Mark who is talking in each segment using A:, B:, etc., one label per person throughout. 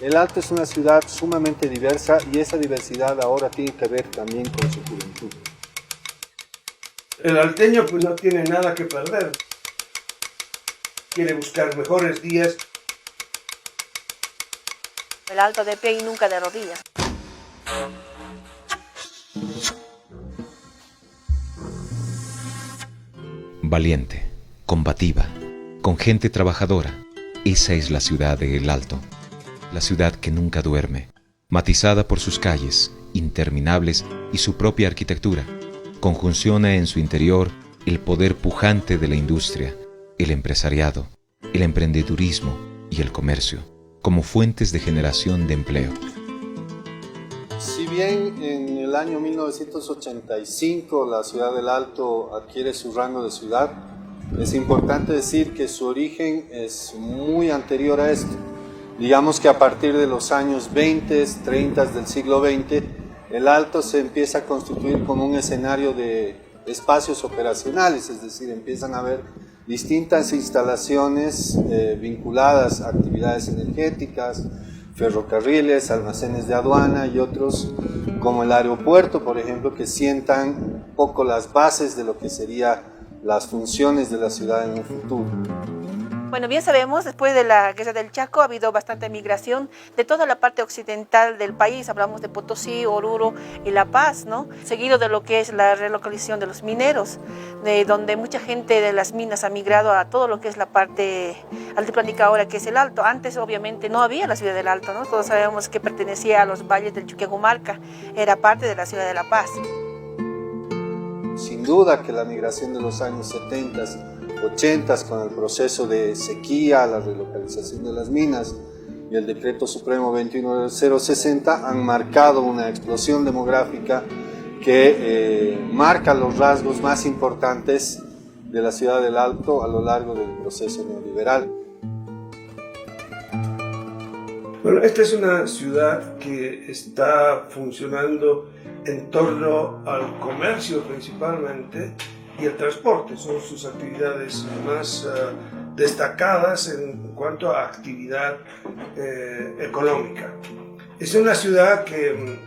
A: El Alto es una ciudad sumamente diversa y esa diversidad ahora tiene que ver también con su juventud.
B: El alteño pues no tiene nada que perder. Quiere buscar mejores días.
C: El Alto de pie y nunca de rodillas.
D: Valiente, combativa, con gente trabajadora. Esa es la ciudad de El Alto. La ciudad que nunca duerme, matizada por sus calles interminables y su propia arquitectura. Conjunciona en su interior el poder pujante de la industria, el empresariado, el emprendedurismo y el comercio, como fuentes de generación de empleo.
A: Si bien en el año 1985 la ciudad del Alto adquiere su rango de ciudad, es importante decir que su origen es muy anterior a esto. Digamos que a partir de los años 20, 30 del siglo XX, el Alto se empieza a constituir como un escenario de espacios operacionales, es decir, empiezan a haber distintas instalaciones vinculadas a actividades energéticas, ferrocarriles, almacenes de aduana y otros, como el aeropuerto, por ejemplo, que sientan un poco las bases de lo que serían las funciones de la ciudad en un futuro.
C: Bueno, bien sabemos, después de la guerra del Chaco ha habido bastante migración de toda la parte occidental del país. Hablamos de Potosí, Oruro y La Paz, ¿no? Seguido de lo que es la relocalización de los mineros, de donde mucha gente de las minas ha migrado a todo lo que es la parte altiplánica ahora, que es el Alto. Antes, obviamente, no había la ciudad del Alto, ¿no? Todos sabemos que pertenecía a los valles del Chuquiaguamarca, era parte de la ciudad de La Paz.
A: Sin duda que la migración de los años 70, 80 con el proceso de sequía, la relocalización de las minas y el decreto supremo 21060 han marcado una explosión demográfica que marca los rasgos más importantes de la ciudad del Alto a lo largo del proceso neoliberal.
B: Bueno, esta es una ciudad que está funcionando en torno al comercio principalmente y el transporte. Son sus actividades más destacadas en cuanto a actividad económica. Es una ciudad que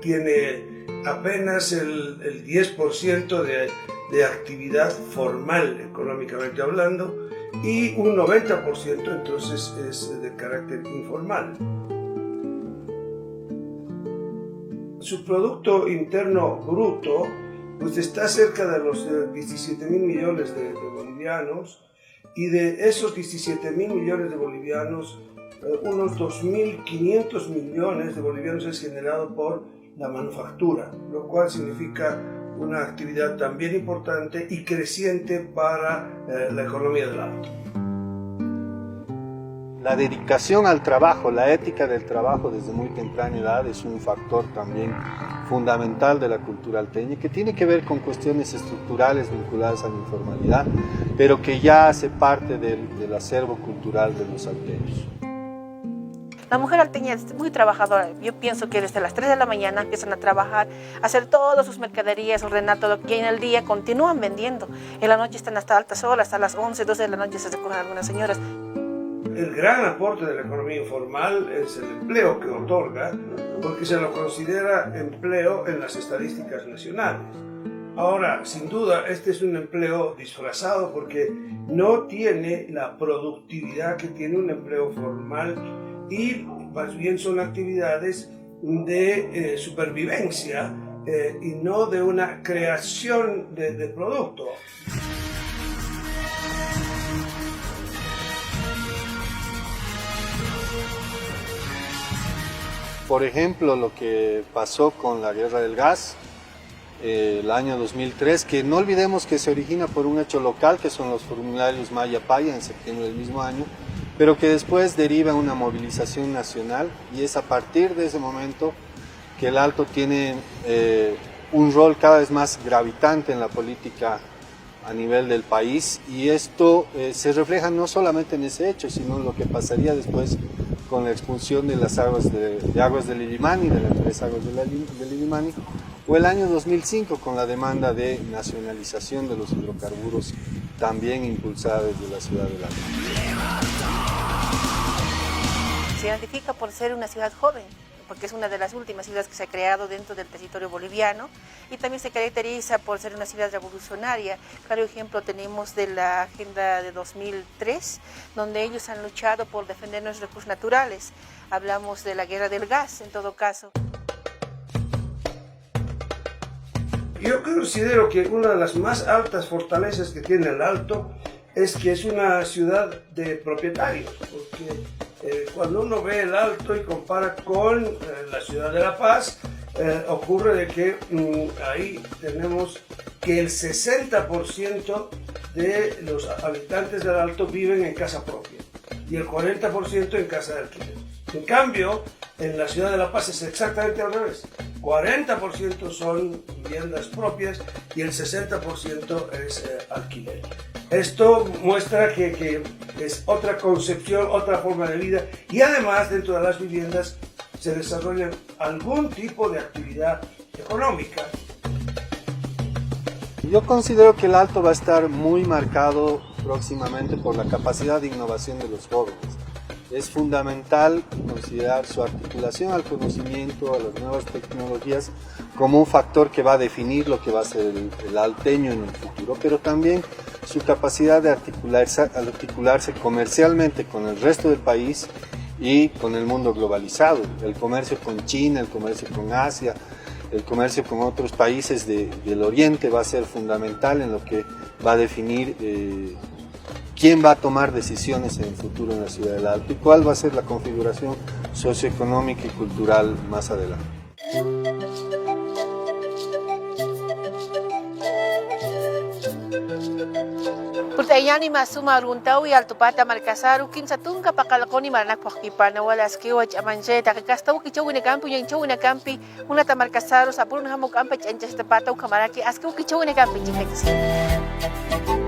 B: tiene apenas el 10% de actividad formal económicamente hablando y un 90% entonces es de carácter informal. Su Producto Interno Bruto pues está cerca de los 17.000 millones de bolivianos, y de esos 17.000 millones de bolivianos, unos 2.500 millones de bolivianos es generado por la manufactura, lo cual significa una actividad también importante y creciente para la economía del Alto.
A: La dedicación al trabajo, la ética del trabajo desde muy temprana edad es un factor también fundamental de la cultura alteña, que tiene que ver con cuestiones estructurales vinculadas a la informalidad, pero que ya hace parte del acervo cultural de los alteños.
C: La mujer alteña es muy trabajadora. Yo pienso que desde las 3 de la mañana empiezan a trabajar, a hacer todas sus mercaderías, ordenar todo, y en el día continúan vendiendo. En la noche están hasta altas horas, a las 11, 12 de la noche se recogen algunas señoras.
B: El gran aporte de la economía informal es el empleo que otorga, porque se lo considera empleo en las estadísticas nacionales. Ahora, sin duda, este es un empleo disfrazado porque no tiene la productividad que tiene un empleo formal y más bien son actividades de supervivencia y no de una creación de producto.
A: Por ejemplo, lo que pasó con la guerra del gas, el año 2003, que no olvidemos que se origina por un hecho local, que son los formularios Maya-Paya en septiembre del mismo año, pero que después deriva en una movilización nacional, y es a partir de ese momento que el Alto tiene un rol cada vez más gravitante en la política a nivel del país, y esto se refleja no solamente en ese hecho, sino en lo que pasaría después con la expulsión de las aguas del Illimani, de la empresa Aguas del Illimani, o el año 2005 con la demanda de nacionalización de los hidrocarburos, también impulsada desde la ciudad del Alto.
C: Se identifica por ser una ciudad joven, porque es una de las últimas ciudades que se ha creado dentro del territorio boliviano, y también se caracteriza por ser una ciudad revolucionaria. Claro ejemplo tenemos de la Agenda de 2003, donde ellos han luchado por defender nuestros recursos naturales. Hablamos de la guerra del gas, en todo caso.
B: Yo considero que una de las más altas fortalezas que tiene el Alto es que es una ciudad de propietarios, porque cuando uno ve el Alto y compara con la ciudad de La Paz, ocurre de que ahí tenemos que el 60% de los habitantes del Alto viven en casa propia y el 40% en casa de alquiler. En cambio, en la ciudad de La Paz es exactamente al revés. 40% son viviendas propias y el 60% es alquiler. Esto muestra que es otra concepción, otra forma de vida, y además dentro de las viviendas se desarrolla algún tipo de actividad económica.
A: Yo considero que el Alto va a estar muy marcado próximamente por la capacidad de innovación de los jóvenes. Es fundamental considerar su articulación al conocimiento, a las nuevas tecnologías, como un factor que va a definir lo que va a ser el alteño en el futuro, pero también su capacidad de articularse comercialmente con el resto del país y con el mundo globalizado. El comercio con China, el comercio con Asia, el comercio con otros países del Oriente va a ser fundamental en lo que va a definir quién va a tomar decisiones en el futuro en la ciudad del Alto y cuál va a ser la configuración socioeconómica y cultural más adelante.
C: Purtayani masuma runtau y altupata marcasaru kinsa tunga pakalakoni maranak pakipana walas kiwach amanjeta kakastaw kichaw na kampi yang chaw na kampi una tamarcasaru sapurun hamok ampa chanchas tapataw kamaraki askaw kichaw na kampi chikatsi.